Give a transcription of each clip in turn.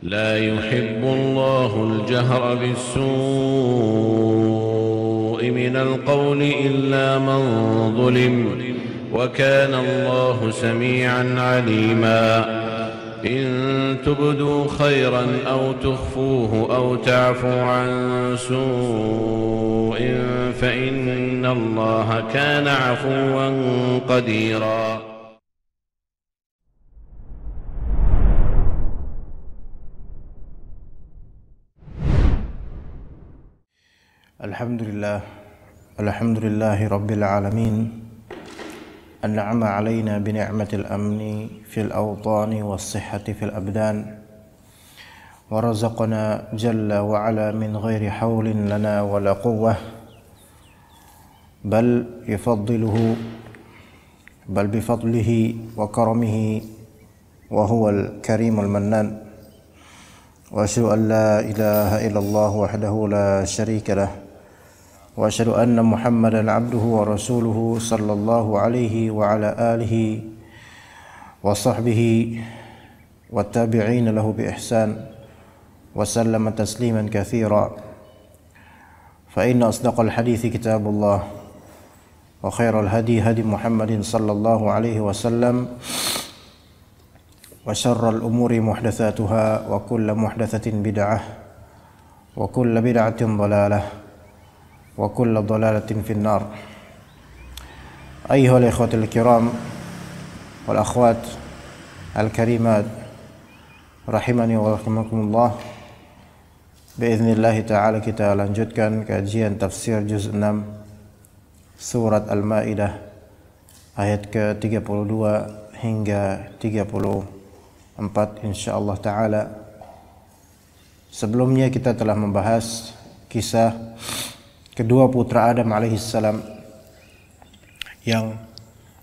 لا يحب الله الجهر بالسوء من القول إلا من ظلم، وكان الله سميعا عليما. إن تبدوا خيرا أو تخفوه أو تعفوا عن سوء فإن الله كان عفوا قديرا. الحمد لله رب العالمين، أنعم علينا بنعمة الأمن في الأوطان والصحة في الأبدان، ورزقنا جل وعلا من غير حول لنا ولا قوة، بل بفضله وكرمه، وهو الكريم المنان. وأشهد أن لا إله إلا الله وحده لا شريك له، وأشهد أن محمدا عبده ورسوله صلى الله عليه وعلى آله وصحبه والتابعين له بإحسان وسلم تسليما كثيرا. فإن أصدق الحديث كتاب الله، وخير الهدي هدي محمد صلى الله عليه وسلم، وشر الأمور محدثاتها، وكل محدثة بدعة، وكل بدعة ضلالة، وكل ضلالة في النار. أيها الإخوة الكرام والأخوات الكريمات، rahimani wa rahimakumullah. Biiznillah ta'ala kita lanjutkan kajian tafsir juz 6 surat Al-Maidah ayat ke-32 hingga 34 insyaallah ta'ala. Sebelumnya kita telah membahas kisah kedua putra Adam alaihissalam yang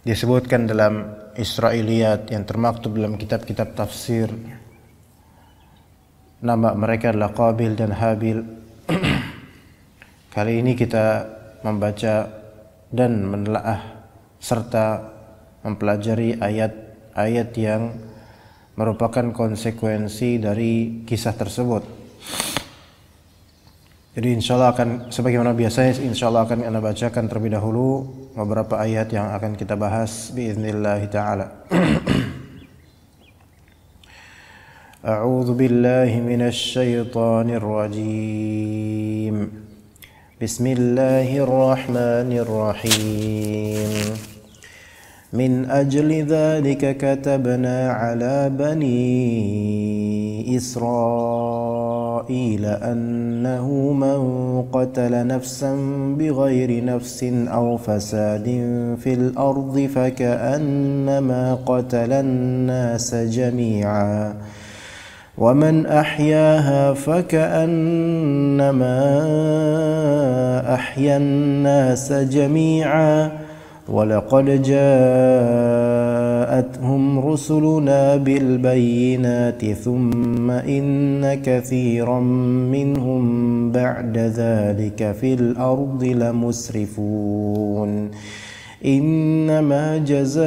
disebutkan dalam Israiliyat yang termaktub dalam kitab-kitab tafsir. Nama mereka adalah Qabil dan Habil. Kali ini kita membaca dan menelaah serta mempelajari ayat-ayat yang merupakan konsekuensi dari kisah tersebut. Jadi insyaallah akan sebagaimana biasanya insyaallah akan Anda bacakan terlebih dahulu beberapa ayat yang akan kita bahas biiznillah taala. A'udzu billahi minasy syaithanir rajim. Bismillahirrahmanirrahim. Min ajli dzalika katabna ala bani Israil annahu man qatala nafsan bighairi nafsin aw fasadin fil ardi faka'annama qatala an-nasa jami'a wa man ahyaaha faka'annama ahya an-nasa jami'a وَلَقَدْ جَاءَتْهُمْ رُسُلُنَا بِالْبَيِّنَاتِ ثُمَّ إِنَّ كَثِيرًا مِّنْهُمْ بَعْدَ ذَلِكَ فِي الْأَرْضِ لَمُسْرِفُونَ إِنَّمَا جَزَاءُ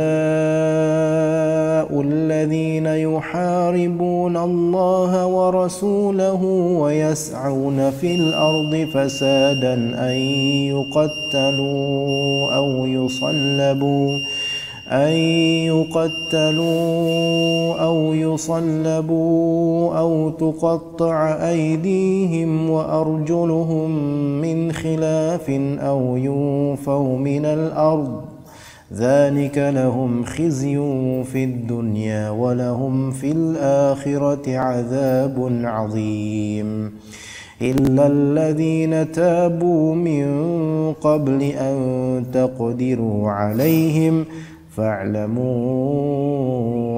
الَّذِينَ يُحَارِبُونَ اللَّهَ وَرَسُولَهُ وَيَسْعَوْنَ فِي الْأَرْضِ فَسَادًا أَن يقتلوا أو يصلبوا أو تقطع أيديهم وأرجلهم من خلاف أو ينفوا من الأرض ذلك لهم خزي في الدنيا ولهم في الآخرة عذاب عظيم إلا الذين تابوا من قبل أن تقدروا عليهم فاعلموا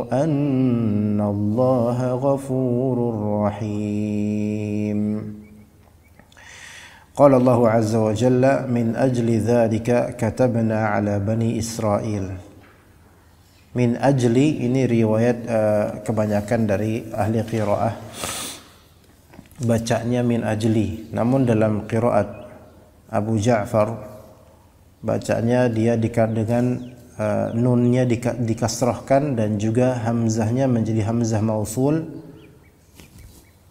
أن الله غفور رحيم. قال الله عز وجل من أجل ذلك كتبنا على بني إسرائيل. Min ajli ini riwayat kebanyakan dari ahli qiraah bacanya min ajli, namun dalam qiraat Abu Ja'far bacanya dia dengan nunnya dikasrahkan dan juga hamzahnya menjadi hamzah mausul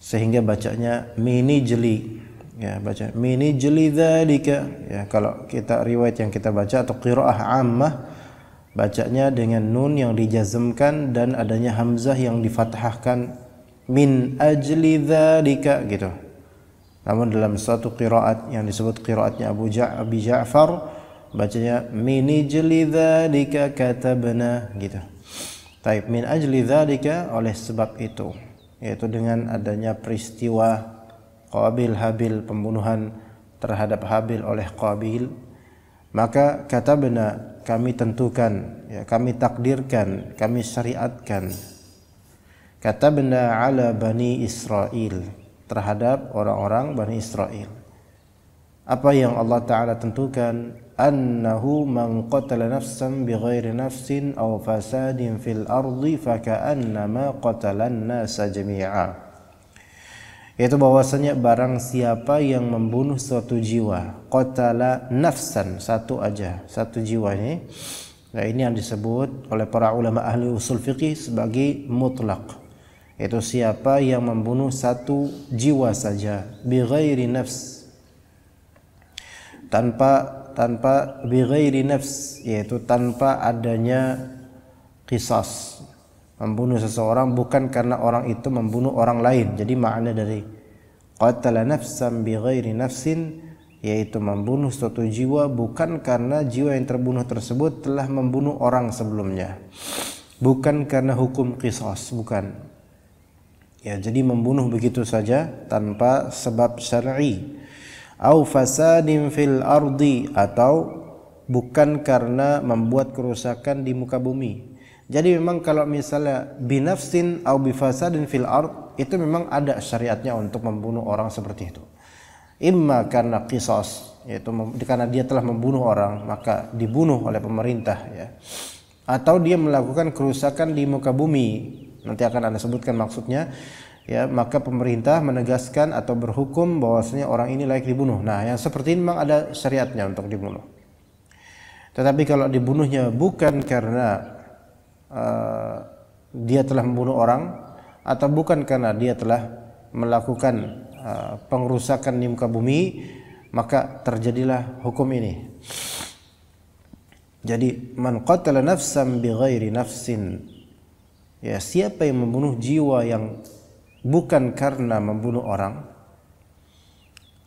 sehingga bacanya mini jeli, ya, baca mini jeli dzalika, ya. Kalau kita riwayat yang kita baca atau qiraah ammah, bacanya dengan nun yang dijazmkan dan adanya hamzah yang difathahkan, min ajli dzalika gitu. Namun dalam suatu qiraat yang disebut qiraatnya Abi Ja'far, bacanya min ajli dzalika katabna gitu. Taib, min ajli dzalika, oleh sebab itu, yaitu dengan adanya peristiwa Qabil Habil, pembunuhan terhadap Habil oleh Qabil, maka katabna, kami tentukan, ya, kami takdirkan, kami syariatkan, katabna ala Bani Israel, terhadap orang-orang Bani Israel. Apa yang Allah Ta'ala tentukan? Annahu man qatala nafsan bighairi nafsin aw fasadin fil ardi faka'annama qatalan nasa jami'a. Yaitu bahwasanya barang siapa yang membunuh suatu jiwa, qatala nafsan, satu aja, satu jiwa ini. Nah, ini yang disebut oleh para ulama ahli usul fikih sebagai mutlaq. Yaitu siapa yang membunuh satu jiwa saja, bighairi nafs, tanpa bighairi nafs, yaitu tanpa adanya qisas, membunuh seseorang bukan karena orang itu membunuh orang lain. Jadi makna dari qatala nafsan bighairi nafsin, yaitu membunuh suatu jiwa bukan karena jiwa yang terbunuh tersebut telah membunuh orang sebelumnya, bukan karena hukum qisas, bukan. Ya, jadi membunuh begitu saja tanpa sebab syar'i. Au fasadin fil ardi, atau bukan karena membuat kerusakan di muka bumi. Jadi memang kalau misalnya binafsin au bifasadin fil ard, itu memang ada syariatnya untuk membunuh orang seperti itu. Imma karena qisas, yaitu karena dia telah membunuh orang maka dibunuh oleh pemerintah, ya. Atau dia melakukan kerusakan di muka bumi, nanti akan Anda sebutkan maksudnya, ya, maka pemerintah menegaskan atau berhukum bahwasanya orang ini layak dibunuh. Nah, yang seperti ini memang ada syariatnya untuk dibunuh. Tetapi kalau dibunuhnya bukan karena dia telah membunuh orang, atau bukan karena dia telah melakukan pengrusakan di muka bumi, maka terjadilah hukum ini. Jadi man qatala nafsan bighairi nafsin, ya, siapa yang membunuh jiwa yang bukan karena membunuh orang,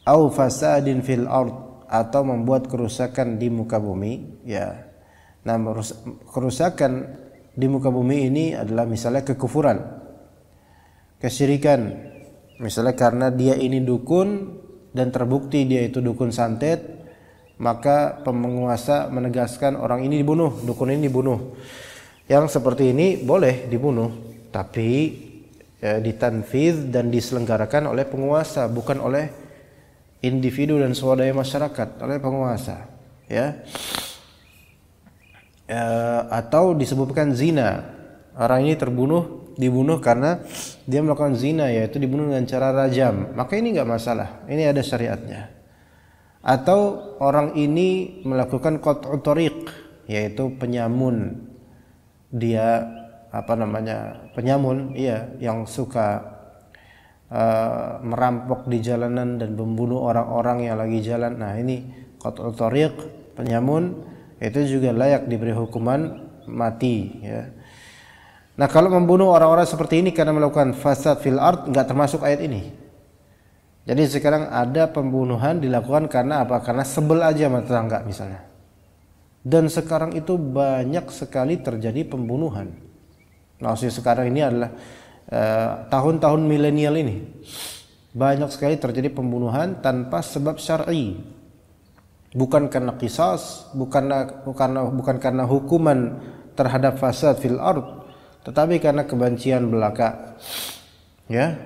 au fasadin fil ard, atau membuat kerusakan di muka bumi, ya. Nah, kerusakan di muka bumi ini adalah misalnya kekufuran, kesyirikan, misalnya karena dia ini dukun dan terbukti dia itu dukun santet, maka penguasa menegaskan orang ini dibunuh, dukun ini dibunuh. Yang seperti ini boleh dibunuh, tapi ditanfidz dan diselenggarakan oleh penguasa, bukan oleh individu dan swadaya masyarakat, oleh penguasa, ya. Atau disebutkan zina, orang ini dibunuh karena dia melakukan zina, yaitu dibunuh dengan cara rajam, maka ini enggak masalah, ini ada syariatnya. Atau orang ini melakukan qat'u thariq, yaitu penyamun, dia penyamun, iya, yang suka merampok di jalanan dan membunuh orang-orang yang lagi jalan. Nah, ini qat'u thariq, penyamun, itu juga layak diberi hukuman mati, ya. Nah, kalau membunuh orang-orang seperti ini karena melakukan fasad fil ard, enggak termasuk ayat ini. Jadi sekarang ada pembunuhan dilakukan karena apa? Karena sebel aja sama tetangga misalnya. Dan sekarang itu banyak sekali terjadi pembunuhan. Nah, sekarang ini adalah tahun-tahun milenial ini. Banyak sekali terjadi pembunuhan tanpa sebab syar'i. Bukan karena qisas, bukan karena hukuman terhadap fasad fil ard, tetapi karena kebencian belaka, ya.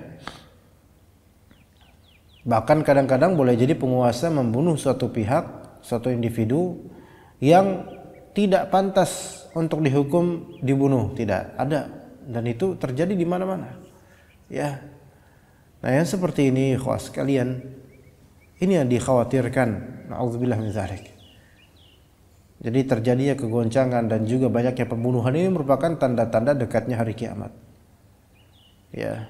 Bahkan kadang-kadang boleh jadi penguasa membunuh suatu pihak, suatu individu yang tidak pantas untuk dihukum dibunuh, tidak ada, dan itu terjadi di mana-mana, ya. Nah, yang seperti ini, ikhwas sekalian, ini yang dikhawatirkan, na'udzubillah min dzalik. Jadi terjadinya kegoncangan dan juga banyaknya pembunuhan ini merupakan tanda-tanda dekatnya hari kiamat, ya.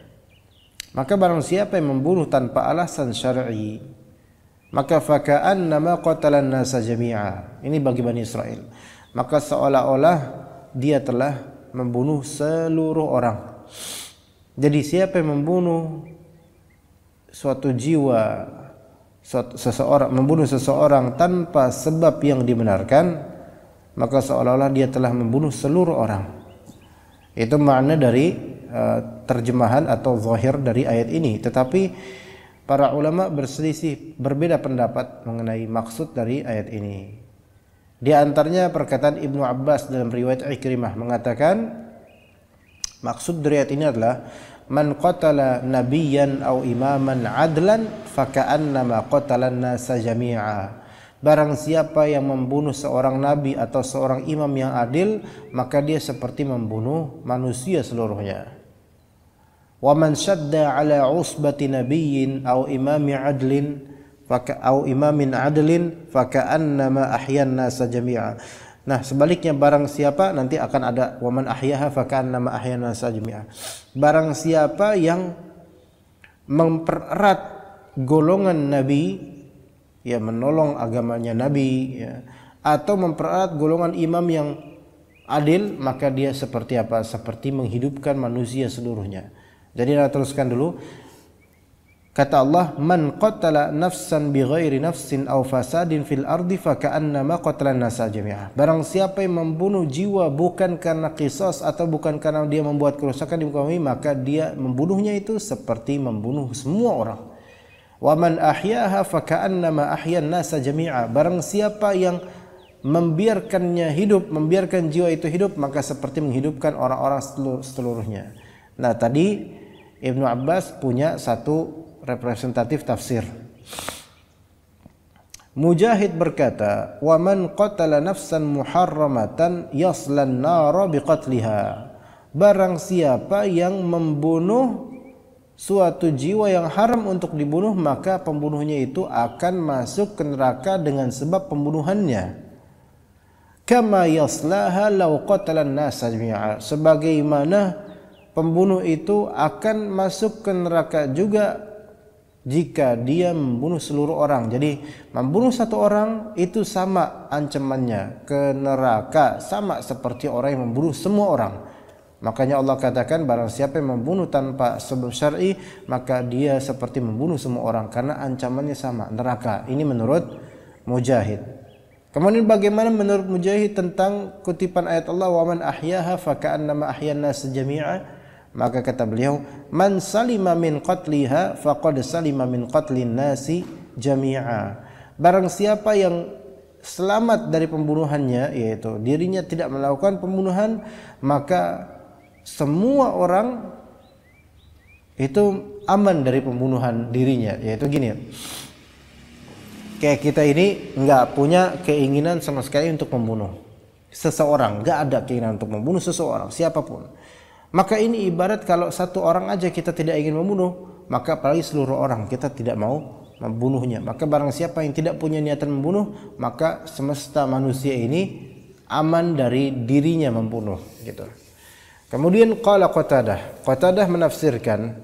Maka barang siapa yang membunuh tanpa alasan syar'i, maka faka'annama qatalan nasa jami'a. Ini bagi Bani Israel. Maka seolah-olah dia telah membunuh seluruh orang. Jadi siapa yang membunuh suatu jiwa, membunuh seseorang tanpa sebab yang dibenarkan, maka seolah-olah dia telah membunuh seluruh orang. Itu makna dari terjemahan atau zahir dari ayat ini. Tetapi para ulama berselisih, berbeda pendapat mengenai maksud dari ayat ini. Di antaranya perkataan Ibnu Abbas dalam riwayat Ikrimah mengatakan, maksud dari ayat ini adalah man qatala nabiyyan aw imaman adlan faka'annama qatalan nasa jami'a. Barang siapa yang membunuh seorang nabi atau seorang imam yang adil, maka dia seperti membunuh manusia seluruhnya. Wa man shadda ala usbati nabiyyin aw imamin adlin faka'annama ahyan nasa jami'a. Nah, sebaliknya barang siapa, nanti akan ada wa man ahyaha faka'annama ahyan nasa jami'a. Barang siapa yang mempererat golongan nabi, ya menolong agamanya nabi, ya, atau mempererat golongan imam yang adil, maka dia seperti apa? Seperti menghidupkan manusia seluruhnya. Jadi kita teruskan dulu. Kata Allah, man qatala nafsan bighairi nafsin aw fasadin fil ardi faka'annama qatalan nasa jami'a. Barang siapa yang membunuh jiwa bukan karena qisas atau bukan karena dia membuat kerusakan di muka bumi, maka dia membunuhnya itu seperti membunuh semua orang. Wa man ahyaha faka'annama ahyan nasa jami'a. Barang siapa yang membiarkannya hidup, membiarkan jiwa itu hidup, maka seperti menghidupkan orang-orang seluruhnya. Nah, tadi Ibnu Abbas punya satu representatif tafsir. Mujahid berkata, "Wa man qatala nafsan muharramatan yaslan nara biqatliha." Barang siapa yang membunuh suatu jiwa yang haram untuk dibunuh, maka pembunuhnya itu akan masuk ke neraka dengan sebab pembunuhannya. Kama yaslaha law qatala an-nasa jami'a. Sebagaimana pembunuh itu akan masuk ke neraka juga jika dia membunuh seluruh orang. Jadi membunuh satu orang itu sama ancamannya ke neraka, sama seperti orang yang membunuh semua orang. Makanya Allah katakan, barang siapa yang membunuh tanpa sebab syar'i, maka dia seperti membunuh semua orang, karena ancamannya sama, neraka. Ini menurut Mujahid. Kemudian bagaimana menurut Mujahid tentang kutipan ayat Allah, wa man ahyaha faka'annama ahyan nas jami'a? Maka kata beliau, man salima min qatliha faqad salima min qatlin nasi jami'a. Barang siapa yang selamat dari pembunuhannya, yaitu dirinya tidak melakukan pembunuhan, maka semua orang itu aman dari pembunuhan dirinya. Yaitu gini, kayak kita ini nggak punya keinginan sama sekali untuk membunuh seseorang, nggak ada keinginan untuk membunuh seseorang, siapapun. Maka ini ibarat kalau satu orang aja kita tidak ingin membunuh, maka apalagi seluruh orang kita tidak mau membunuhnya. Maka barang siapa yang tidak punya niatan membunuh, maka semesta manusia ini aman dari dirinya membunuh, gitu. Kemudian qala Qatadah menafsirkan,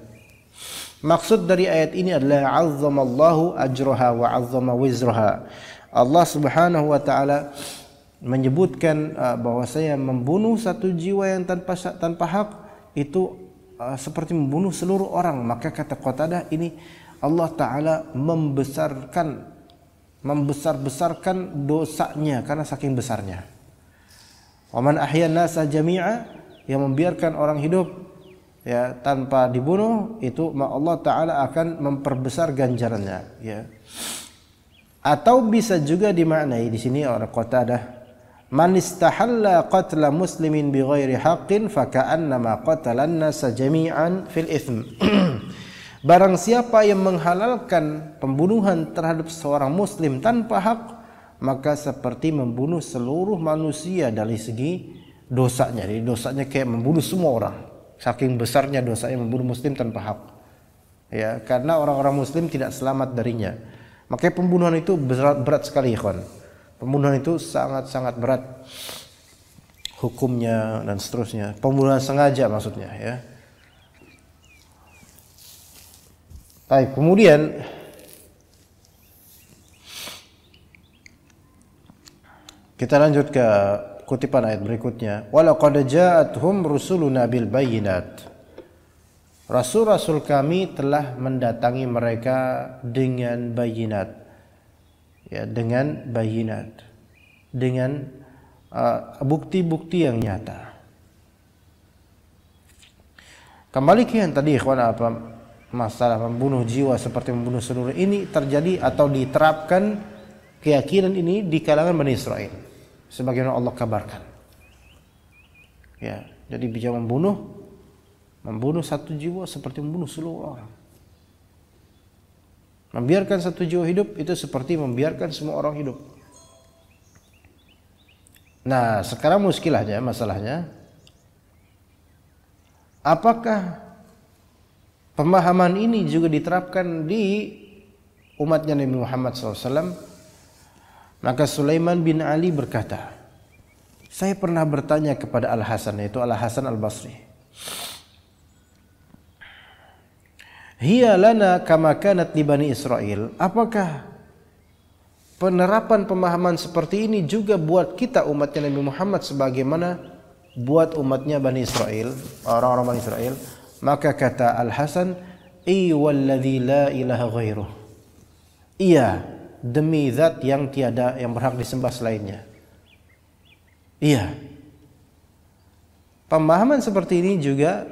maksud dari ayat ini adalah azzamallahu ajraha wa azzama wizraha. Allah Subhanahu wa taala menyebutkan bahwasanya membunuh satu jiwa yang tanpa hak itu seperti membunuh seluruh orang. Maka kata Qatadah, ini Allah taala membesar-besarkan dosanya karena saking besarnya. Wa man ahyan nasa jami'a, yang membiarkan orang hidup ya tanpa dibunuh, itu Allah taala akan memperbesar ganjarannya, ya. Atau bisa juga dimaknai di sini oleh Qatadah, man istahalla qatla muslimin bighairi haqqin faka'annama qatalan nasa jami'an fil itsm. Barang siapa yang menghalalkan pembunuhan terhadap seorang muslim tanpa hak, maka seperti membunuh seluruh manusia dari segi dosanya. Jadi dosanya kayak membunuh semua orang. Saking besarnya dosanya membunuh muslim tanpa hak. Ya, karena orang-orang muslim tidak selamat darinya. Makanya pembunuhan itu berat sekali, ikhwan. Pembunuhan itu sangat-sangat berat hukumnya dan seterusnya. Pembunuhan sengaja maksudnya, ya. Baik, kemudian kita lanjut ke kutipan ayat berikutnya. Walaqad ja'atuhum rusuluna bil bayyinat. Rasul-rasul kami telah mendatangi mereka dengan bayinat. Ya, dengan bayinat. Dengan bukti-bukti yang nyata. Kembali ke yang tadi ikhwan, apa masalah membunuh jiwa seperti membunuh seluruh ini terjadi atau diterapkan keyakinan ini di kalangan Bani Israel sebagaimana Allah kabarkan. Ya, jadi bisa membunuh satu jiwa seperti membunuh seluruh orang. Membiarkan satu jiwa hidup itu seperti membiarkan semua orang hidup. Nah, sekarang muskilahnya, masalahnya, apakah pemahaman ini juga diterapkan di umatnya Nabi Muhammad SAW? Maka Sulaiman bin Ali berkata, saya pernah bertanya kepada Al-Hasan, yaitu Al-Hasan Al-Basri, hiya lana kama kanat li Bani Israel. Apakah penerapan pemahaman seperti ini juga buat kita umatnya Nabi Muhammad sebagaimana buat umatnya Bani Israel, orang-orang Bani Israel? Maka kata Al-Hasan, walladzi la ilaha ghairuh. Iya, demi zat yang tiada yang berhak disembah selainnya. Iya. Pemahaman seperti ini juga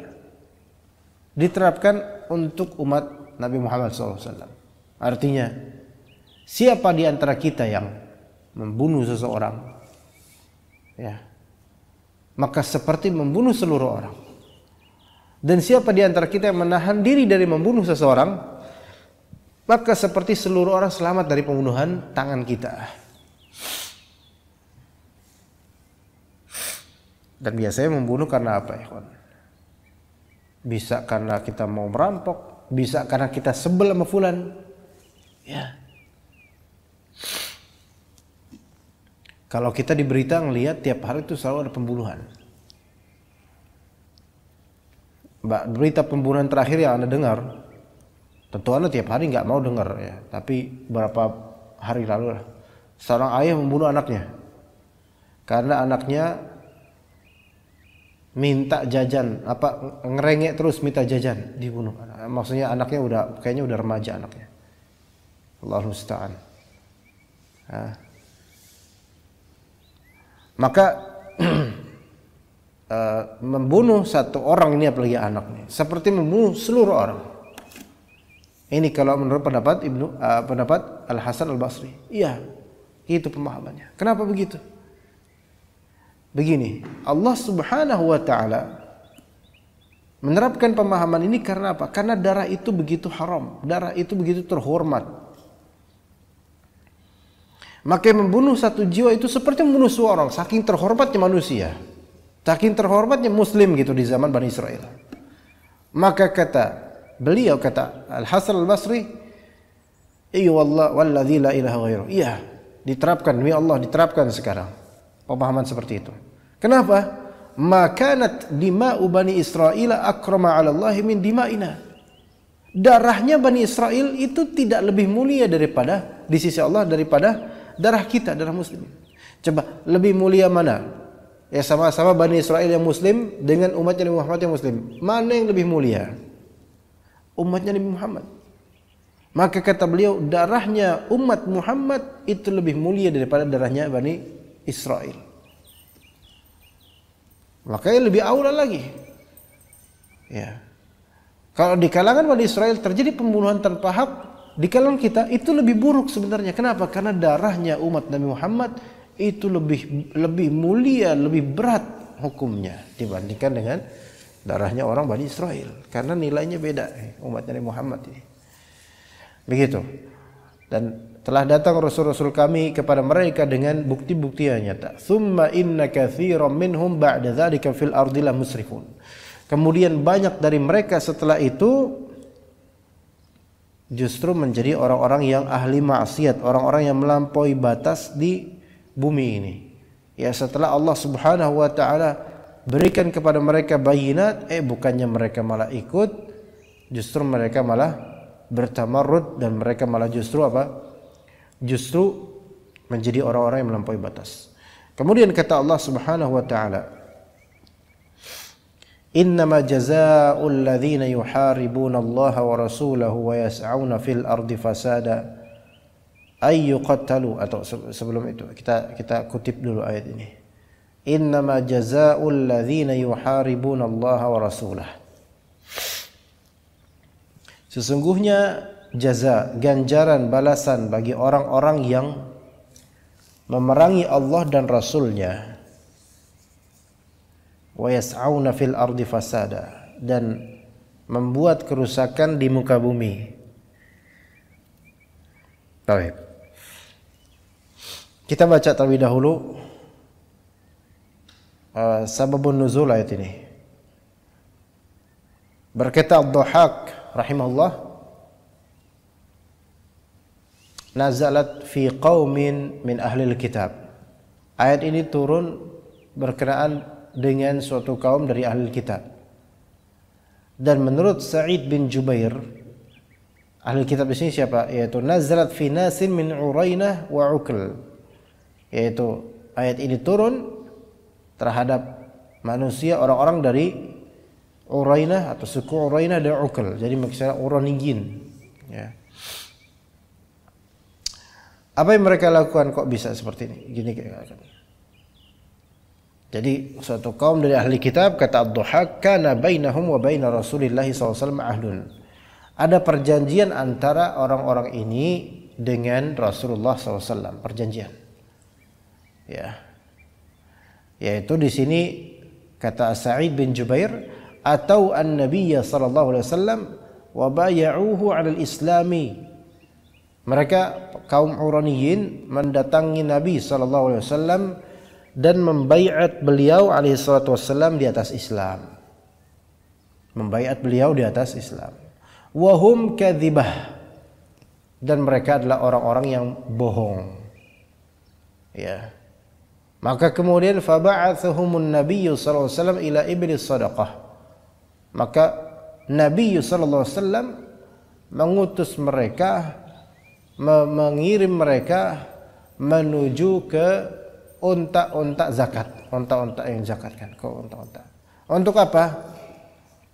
diterapkan untuk umat Nabi Muhammad SAW. Artinya, siapa di antara kita yang membunuh seseorang, ya, maka seperti membunuh seluruh orang. Dan siapa di antara kita yang menahan diri dari membunuh seseorang, maka seperti seluruh orang selamat dari pembunuhan tangan kita. Dan biasanya membunuh karena apa, ikhwan? Bisa karena kita mau merampok, bisa karena kita sebel sama fulan. Ya. Kalau kita di berita ngelihat tiap hari itu selalu ada pembunuhan. Berita pembunuhan terakhir yang Anda dengar, tentu Anda tiap hari nggak mau dengar ya, tapi beberapa hari lalu lah, seorang ayah membunuh anaknya karena anaknya minta jajan, ngerengek terus minta jajan, dibunuh. Maksudnya anaknya kayaknya udah remaja anaknya. Allahu musta'an. Maka membunuh satu orang ini, apalagi anaknya, seperti membunuh seluruh orang. Ini kalau menurut pendapat Al-Hasan Al-Basri. Iya, itu pemahamannya. Kenapa begitu? Begini, Allah Subhanahu wa taala menerapkan pemahaman ini karena apa? Karena darah itu begitu haram, darah itu begitu terhormat. Maka membunuh satu jiwa itu seperti membunuh seorang, saking terhormatnya manusia, saking terhormatnya muslim gitu di zaman Bani Israel. Maka kata Al-Hasan Al-Basri, "Iya wallah walladzi la ilaha ghairuh." Iya, diterapkan, demi Allah diterapkan sekarang pemahaman seperti itu. Kenapa? Makanat dima'u Bani Israel akrama 'ala Allah min dima'ina. Darahnya Bani Israel itu tidak lebih mulia daripada di sisi Allah daripada darah kita, darah muslim. Coba lebih mulia mana? Ya sama-sama Bani Israel yang muslim dengan umatnya Nabi Muhammad yang muslim. Mana yang lebih mulia? Umatnya Nabi Muhammad. Maka kata beliau, darahnya umat Muhammad itu lebih mulia daripada darahnya Bani Israel. Makanya lebih aula lagi. Ya. Kalau di kalangan Bani Israel terjadi pembunuhan tanpa hak, di kalangan kita itu lebih buruk sebenarnya. Kenapa? Karena darahnya umat Nabi Muhammad itu lebih mulia, lebih berat hukumnya dibandingkan dengan darahnya orang Bani Israel. Karena nilainya beda umat Nabi Muhammad ini. Begitu. Dan telah datang rasul-rasul kami kepada mereka dengan bukti-bukti yang nyata. Tsumma inna katsiran minhum ba'da dzalika fil ardi la musrifun. Kemudian banyak dari mereka setelah itu justru menjadi orang-orang yang ahli maksiat, orang-orang yang melampaui batas di bumi ini. Ya, setelah Allah Subhanahu wa taala berikan kepada mereka bayinat, bukannya mereka malah ikut, justru mereka malah bertamarrud, dan mereka malah justru apa? Justru menjadi orang-orang yang melampaui batas. Kemudian kata Allah Subhanahu wa taala, "Innama jazaa'ul ladzina yuharibuna Allah wa rasulahu wa yas'auna fil ardi fasada ay yuqattalu." Atau sebelum itu kita kutip dulu ayat ini. Innama jazaa'ul ladzina yuharibuna Allah wa rasulahu. Sesungguhnya jaza, ganjaran, balasan bagi orang-orang yang memerangi Allah dan Rasulnya, wa yas'auna fil ardi fasada, dan membuat kerusakan di muka bumi. Baik. Kita baca terlebih dahulu sababun nuzul ayat ini. Berkata Ad-Dhahhak rahimahullah, nazalat fi qaumin min ahlil kitab. Ayat ini turun berkenaan dengan suatu kaum dari ahli kitab. Dan menurut Sa'id bin Jubair, ahli kitab di sini siapa? Yaitu nazalat fi nasin min Urainah wa Ukl. Yaitu ayat ini turun terhadap manusia, orang-orang dari Urainah atau suku Urainah dan Ukl. Jadi maksudnya Uraniyyin, ya. Apa yang mereka lakukan kok bisa seperti ini? Gini. Jadi suatu kaum dari ahli kitab, kata Ad-Dhahhak, kana bainahum wa baina Rasulillah SAW ahdun. Ada perjanjian antara orang-orang ini dengan Rasulullah SAW, perjanjian. Ya. Yaitu di sini kata Sa'id bin Jubair, atau an-nabiyya sallallahu alaihi wasallam wa bay'uhu 'ala al-islami. Mereka kaum Uraniyyin mendatangi Nabi sallallahu alaihi wasallam dan membaiat beliau alaihi salatu wasallam di atas Islam. Membaiat beliau di atas Islam. Wa hum kadzibah, dan mereka adalah orang-orang yang bohong. Ya. Maka kemudian faba'athahumun nabiyyu sallallahu alaihi wasallam ila iblis sadaqah. Maka Nabi sallallahu alaihi wasallam mengutus mereka, mengirim mereka menuju ke unta-unta zakat, unta-unta yang zakat kan, ke unta-unta. Untuk apa?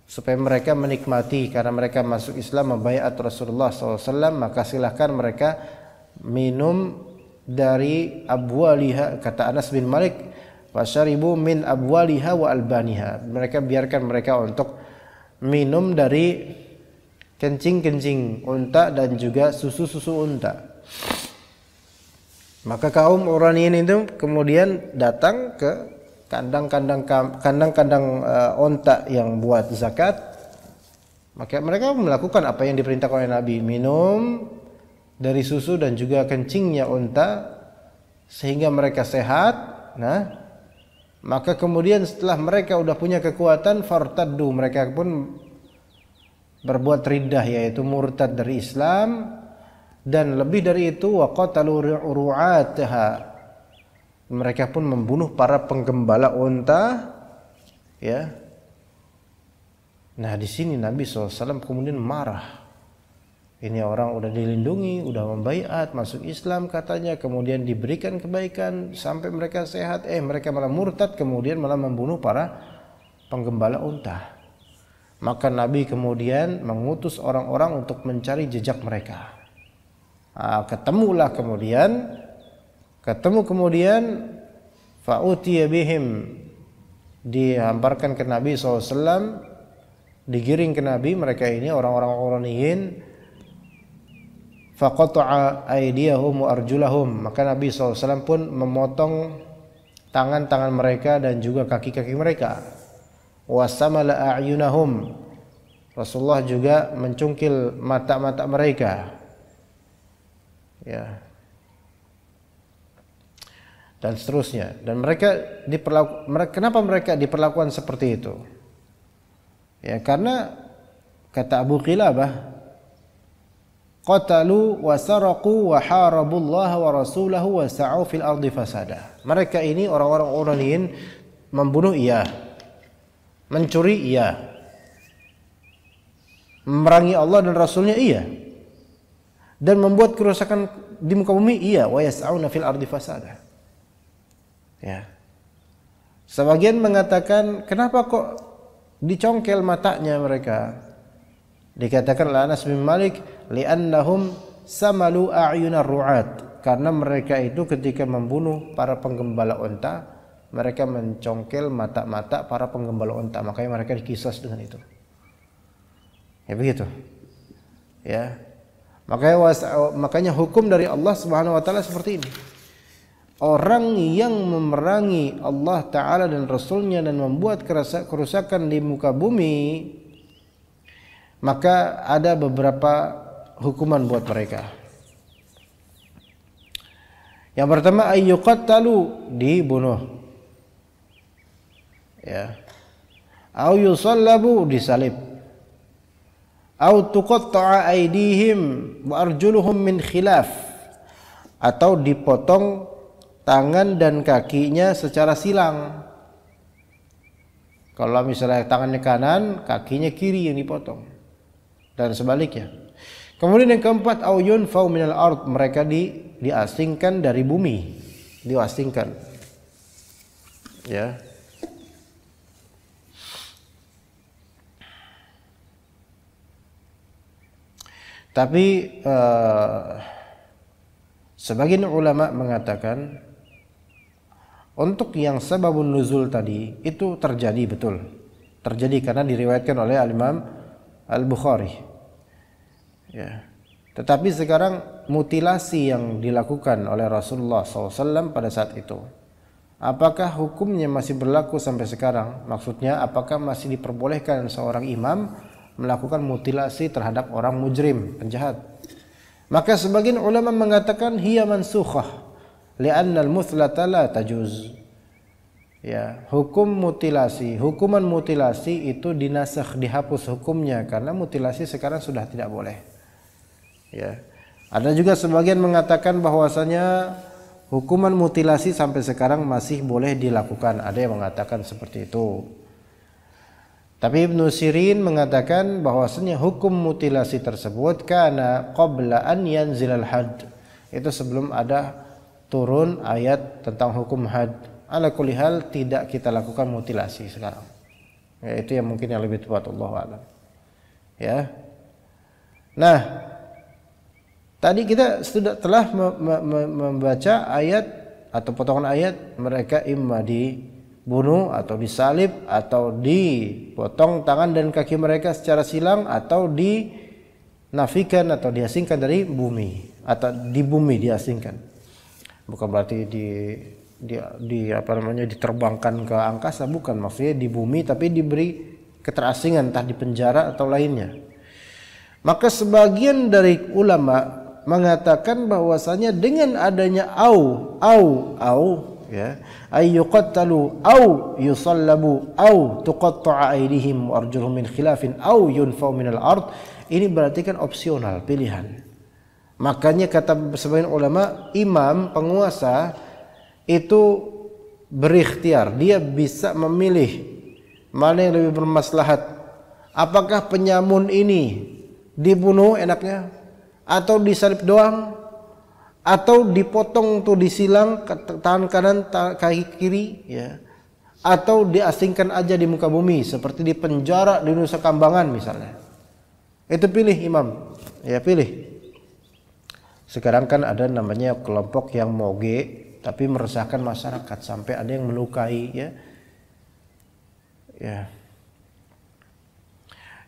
Supaya mereka menikmati, karena mereka masuk Islam, membaiat Rasulullah SAW, maka silahkan mereka minum dari abwaliha, kata Anas bin Malik, wasyaribu min abwaliha wa albaniha. Mereka biarkan mereka untuk minum dari kencing-kencing unta dan juga susu-susu unta. Maka kaum Uraniyyin itu kemudian datang ke kandang-kandang unta yang buat zakat. Maka mereka melakukan apa yang diperintahkan oleh Nabi, minum dari susu dan juga kencingnya unta sehingga mereka sehat. Nah, maka kemudian setelah mereka udah punya kekuatan, fartaddu, mereka pun berbuat riddah, yaitu murtad dari Islam. Dan lebih dari itu, waqatalu ru'ataha, mereka pun membunuh para penggembala unta, ya. Nah, di sini Nabi SAW kemudian marah. Ini orang udah dilindungi, udah membaiat, masuk Islam katanya, kemudian diberikan kebaikan sampai mereka sehat, mereka malah murtad, kemudian malah membunuh para penggembala unta. Maka Nabi kemudian mengutus orang-orang untuk mencari jejak mereka. Ketemu kemudian fa'utiya bihim, dihamparkan ke Nabi SAW, digiring ke Nabi mereka ini, orang-orang Uraniyyin. Faqata'a aydiyahum wa arjulahum, maka Nabi SAW pun memotong tangan-tangan mereka dan juga kaki-kaki mereka. Wasamala a'yunahum, Rasulullah juga mencungkil mata-mata mereka, ya, dan seterusnya. Dan kenapa mereka diperlakukan seperti itu? Ya, karena kata Abu Qilabah, qatalu wa saraqu wa harabullaha wa rasulahu wa sa'u fil ardi fasada. Mereka ini orang-orang Uraniyyin membunuh iya, mencuri iya, memerangi Allah dan Rasulnya iya. dan membuat kerusakan di muka bumi, iya, wa yas'auna fil ardi fasada. Ya. Sebagian mengatakan, kenapa kok dicongkel matanya mereka? Dikatakan oleh Anas bin Malik, li'annahum samalu a'yunar ru'at, karena mereka itu ketika membunuh para penggembala unta, mereka mencongkel mata-mata para penggembala unta, makanya mereka dikisas dengan itu. Ya begitu. Ya. Makanya hukum dari Allah Subhanahu wa taala seperti ini. Orang yang memerangi Allah Ta'ala dan Rasulnya dan membuat kerusakan di muka bumi, maka ada beberapa hukuman buat mereka. Yang pertama, ayyuqattalu, dibunuh. Ya. Au yusallabu, disalib. Au tuqatta'a aydihim wa arjuluhum min khilaf, atau dipotong tangan dan kakinya secara silang. Kalau misalnya tangannya kanan, kakinya kiri yang dipotong, dan sebaliknya. Kemudian yang keempat, au yunfau minal ard, mereka diasingkan dari bumi, diasingkan. Ya. Tapi sebagian ulama mengatakan untuk yang sababun nuzul tadi itu terjadi, betul terjadi, karena diriwayatkan oleh Al-Imam Al-Bukhari. Ya. Tetapi sekarang mutilasi yang dilakukan oleh Rasulullah SAW pada saat itu, apakah hukumnya masih berlaku sampai sekarang? Maksudnya apakah masih diperbolehkan seorang imam melakukan mutilasi terhadap orang mujrim, penjahat? Maka sebagian ulama mengatakan hiya mansukhah li'anna al-muthlata la tajuz. Ya, hukuman mutilasi itu dinasakh, dihapus hukumnya, karena mutilasi sekarang sudah tidak boleh. Ya. Ada juga sebagian mengatakan bahwasanya hukuman mutilasi sampai sekarang masih boleh dilakukan. Ada yang mengatakan seperti itu. Tapi Ibnu Sirin mengatakan bahwasanya hukum mutilasi tersebut karena qabla an yanzilal had, itu sebelum ada turun ayat tentang hukum had. Ala kulli hal tidak kita lakukan mutilasi sekarang. Ya, itu yang mungkin yang lebih tepat, Allahu a'lam. Ya. Nah, tadi kita telah membaca ayat atau potongan ayat, mereka imma dibunuh atau disalib atau dipotong tangan dan kaki mereka secara silang atau dinafikan atau diasingkan dari bumi, atau di bumi diasingkan. Bukan berarti diterbangkan ke angkasa, bukan, maksudnya di bumi tapi diberi keterasingan, entah di penjara atau lainnya. Maka sebagian dari ulama mengatakan bahwasanya dengan adanya au ya, ayyuqattalu au yusallabu au tuqatta'a aydihim wa arjuluhum min khilafin au yunfau minal ard, ini berarti kan opsional, pilihan. Makanya kata sebagian ulama, imam penguasa itu berikhtiar, dia bisa memilih mana yang lebih bermaslahat. Apakah penyamun ini dibunuh enaknya, atau disalib doang, atau dipotong tuh disilang tangan kanan kaki kiri, ya, atau diasingkan aja di muka bumi seperti di penjara di Nusa Kambangan misalnya. Itu pilih imam, ya pilih. Sekarang kan ada namanya kelompok yang moge tapi meresahkan masyarakat sampai ada yang melukai, ya. Ya.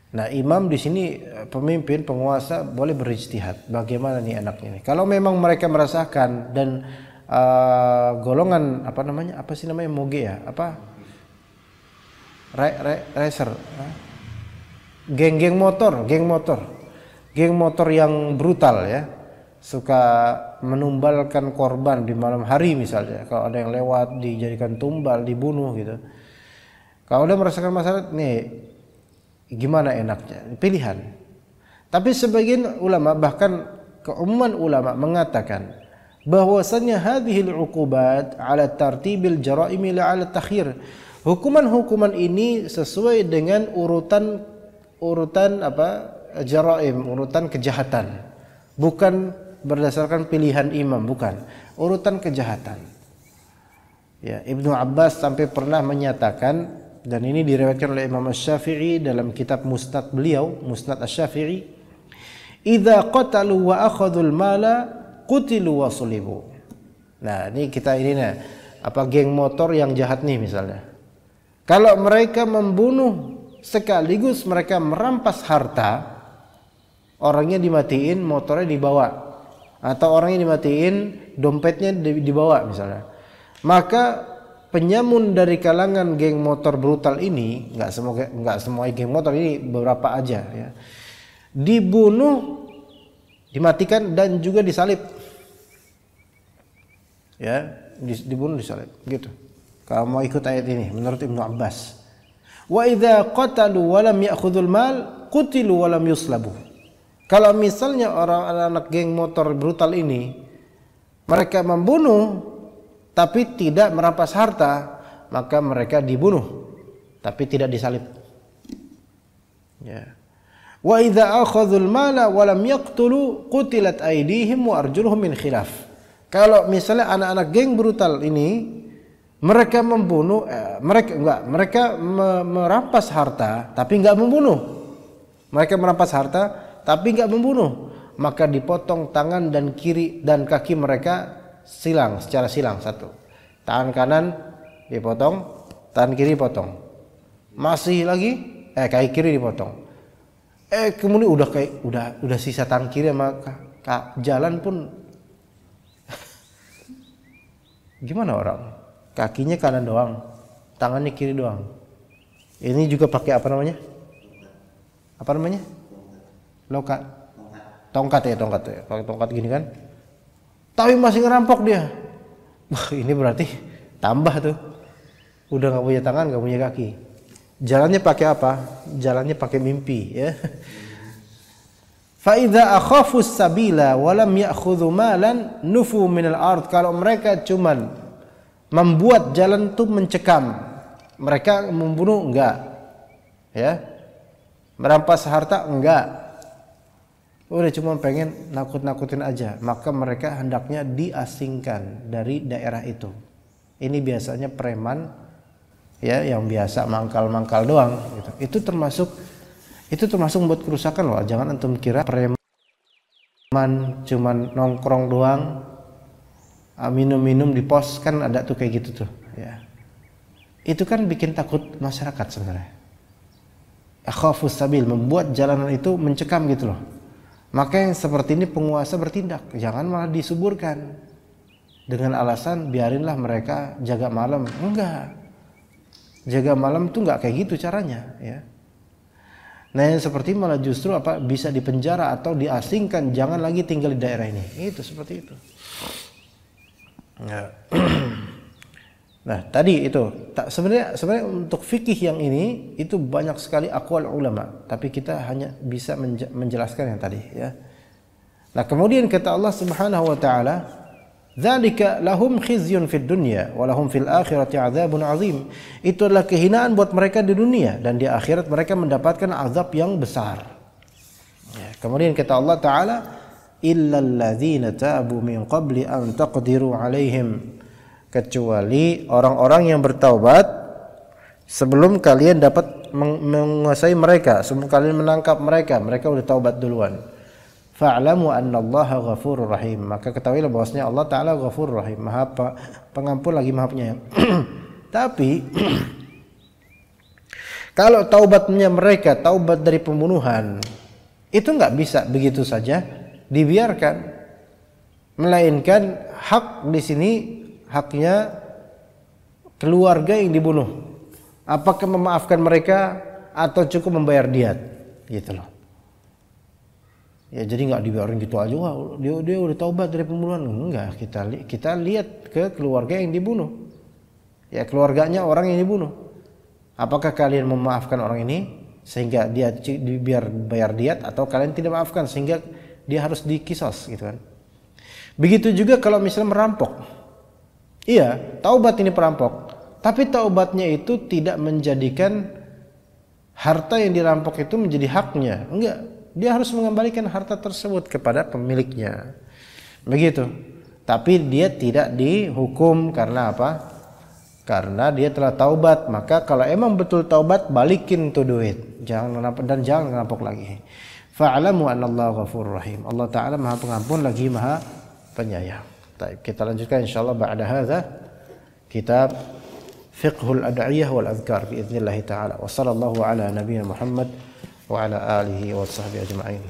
Nah, imam di sini, pemimpin, penguasa boleh berijtihad. Bagaimana nih enaknya nih? Kalau memang mereka merasakan dan golongan apa sih namanya moge ya? Racer, geng motor yang brutal, ya. Suka menumbalkan korban di malam hari misalnya. Kalau ada yang lewat dijadikan tumbal, dibunuh gitu. Kalau udah merasakan masalah nih, gimana enaknya? Pilihan. Tapi sebagian ulama, bahkan keumuman ulama mengatakan bahwasanya hadhil uqubat ala tartibil jaraimi la ala takhir. Hukuman-hukuman ini sesuai dengan urutan jaraim, urutan kejahatan. bukan berdasarkan pilihan imam, bukan, urutan kejahatan. Ya, Ibnu Abbas sampai pernah menyatakan, dan ini diriwayatkan oleh Imam Asy-Syafi'i dalam kitab Musnad beliau, Musnad Asy-Syafi'i, "Idza qatalu wa akhadhul mala qutilu wa sulibu." Nah, ini geng motor yang jahat nih misalnya. Kalau mereka membunuh sekaligus mereka merampas harta, orangnya dimatiin, motornya dibawa, atau orangnya dimatiin, dompetnya dibawa misalnya, maka penyamun dari kalangan geng motor brutal ini, nggak semua geng motor ini, beberapa aja ya, dibunuh, dimatikan dan juga disalib. Ya, dibunuh, disalib gitu. Kalau mau ikut ayat ini menurut Ibnu Abbas. Wa idza qatalu wa lam ya'khudhul mal qutilu wa lam yuslabu. Kalau misalnya orang anak geng motor brutal ini mereka membunuh tapi tidak merampas harta, maka mereka dibunuh tapi tidak disalib. Ya. Wa idza akhadhul mala wa lam yaqtulu qutilat aydihim wa arjuluhum min khilaf. Kalau misalnya anak-anak geng brutal ini mereka membunuh, mereka merampas harta tapi enggak membunuh. Mereka merampas harta tapi enggak membunuh, maka dipotong tangan dan kiri dan kaki mereka secara silang satu. Tangan kanan dipotong, tangan kiri potong. Masih lagi kaki kiri dipotong. Kemudian udah sisa tangan kiri sama jalan pun gimana orang? Kakinya kanan doang, tangannya kiri doang. Ini juga pakai apa namanya? Apa namanya? Lokat. Tongkat ya. Pakai tongkat gini kan. Tapi masih ngerampok dia. Wah, ini berarti tambah tuh. Udah nggak punya tangan, nggak punya kaki. Jalannya pakai apa? Jalannya pakai mimpi ya. Fa idza akhafu sabila wa lam ya'khudhu malan nufu minal ard. Kalau mereka cuman membuat jalan itu mencekam, mereka membunuh enggak, ya, merampas harta enggak, udah cuma pengen nakut-nakutin aja, maka mereka hendaknya diasingkan dari daerah itu. Ini biasanya preman, ya, yang biasa mangkal-mangkal doang, gitu. Itu termasuk membuat kerusakan loh. Jangan antum kira preman cuman nongkrong doang, minum-minum di pos, kan ada tuh kayak gitu tuh ya. Itu kan bikin takut masyarakat sebenarnya. Akhafus sabil, membuat jalanan itu mencekam gitu loh. Maka yang seperti ini penguasa bertindak, jangan malah disuburkan dengan alasan biarinlah mereka jaga malam. Enggak, jaga malam tuh enggak kayak gitu caranya ya. Nah yang seperti malah justru bisa dipenjara atau diasingkan, jangan lagi tinggal di daerah ini. Itu seperti itu. Ya. Nah tadi itu sebenarnya untuk fikih yang ini itu banyak sekali aqwal ulama, tapi kita hanya bisa menjelaskan yang tadi ya. Nah kemudian kata Allah Subhanahu wa taala, "Dzalika lahum khizyun fid dunya wa lahum fil akhirati 'adzabun 'adzim." Itu adalah kehinaan buat mereka di dunia dan di akhirat mereka mendapatkan azab yang besar. Ya, kemudian kata Allah taala, illal ladzina tabu min qabli an taqdiru alaihim, kecuali orang-orang yang bertaubat sebelum kalian dapat menguasai mereka, sebelum kalian menangkap mereka udah taubat duluan. Fa'lamu annallaha ghafurur rahim, maka ketahuilah bahwasanya Allah taala Ghafurur Rahim, Maha Pengampun lagi Maha Penyayang. Tapi kalau taubatnya mereka taubat dari pembunuhan, itu nggak bisa begitu saja dibiarkan, melainkan hak di sini haknya keluarga yang dibunuh. Apakah memaafkan mereka atau cukup membayar diat, gitu loh. Ya jadi nggak dibiarin gitu aja. Wah, dia udah taubat dari pembunuhan. Enggak, kita lihat ke keluarga yang dibunuh. Ya keluarganya orang yang dibunuh. Apakah kalian memaafkan orang ini sehingga dia biar bayar diat, atau kalian tidak maafkan sehingga dia harus dikisos gitu kan. Begitu juga kalau misalnya merampok. Iya, taubat ini perampok, tapi taubatnya itu tidak menjadikan harta yang dirampok itu menjadi haknya. Enggak. dia harus mengembalikan harta tersebut kepada pemiliknya. Begitu. Tapi dia tidak dihukum karena apa? Karena dia telah taubat. Maka kalau emang betul taubat, balikin tuh duit. Jangan ngerampok lagi. Fa'alamu anallahu ghafurur rahim. Allah Ta'ala Maha Pengampun lagi Maha Penyayang. Baik, kita lanjutkan insyaallah ba'da hadza kitab Fiqhul Ad'iyah wal Adhkar biiznillah taala. Wa sallallahu ala nabiyyina Muhammad wa ala alihi wa sahbihi ajma'in.